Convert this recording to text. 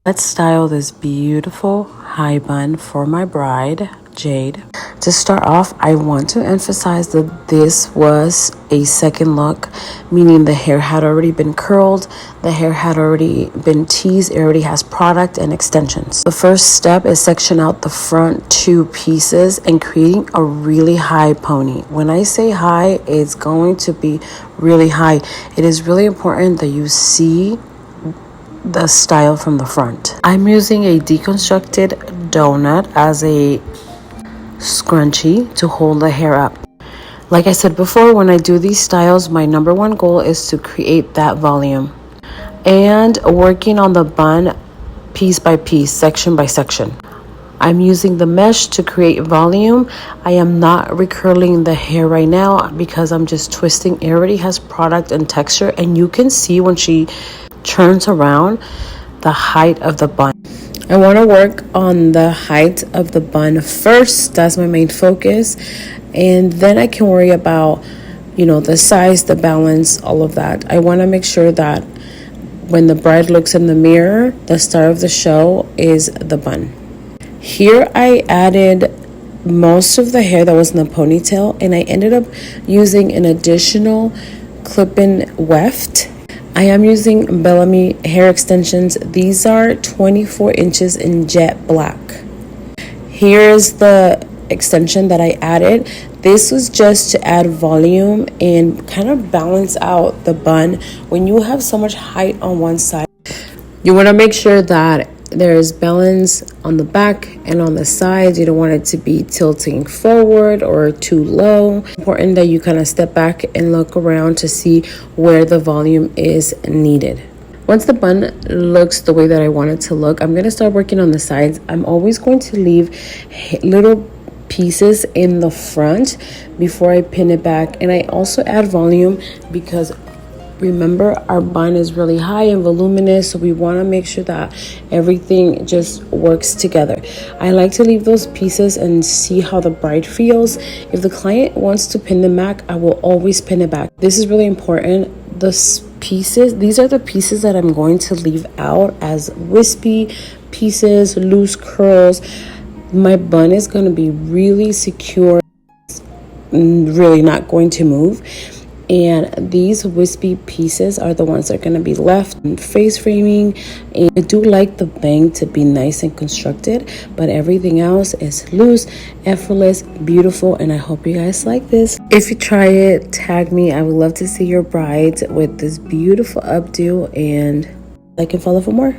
Let's style this beautiful high bun for my bride, Jade. To start off, I want to emphasize that this was a second look, meaning the hair had already been curled, the hair had already been teased, it already has product and extensions. The first step is section out the front two pieces and creating a really high pony. When I say high, it's going to be really high. It is really important that you see the style from the front. I'm using a deconstructed donut as a scrunchie to hold the hair up. Like I said before, when I do these styles, my number one goal is to create that volume and working on the bun piece by piece, section by section. I'm using the mesh to create volume. I am not recurling the hair right now because I'm just twisting. It already has product and texture, and you can see when she turns around the height of the bun. I want to work on the height of the bun first. That's my main focus, and then I can worry about the size, the balance, all of that. I want to make sure that when the bride looks in the mirror, the star of the show is the bun. Here I added most of the hair that was in the ponytail, and I ended up using an additional clip-in weft. I am using Bellamy hair extensions. These are 24 inches in jet black. Here's the extension that I added. This was just to add volume and kind of balance out the bun. When you have so much height on one side, you want to make sure that there is balance on the back and on the sides. You don't want it to be tilting forward or too low. It's important that you kind of step back and look around to see where the volume is needed. Once the bun looks the way that I want it to look, I'm going to start working on the sides. I'm always going to leave little pieces in the front before I pin it back. And I also add volume because remember, our bun is really high and voluminous, so we want to make sure that everything just works together. I like to leave those pieces and see how the bride feels. If the client wants to pin them back, I will always pin it back. This is really important. These are the pieces that I'm going to leave out as wispy pieces, loose curls. My bun is going to be really secure, really not going to move. And these wispy pieces are the ones that are going to be left in face framing. And I do like the bang to be nice and constructed, but everything else is loose, effortless, beautiful, and I hope you guys like this. If you try it, tag me. I would love to see your bride with this beautiful updo, and like and follow for more.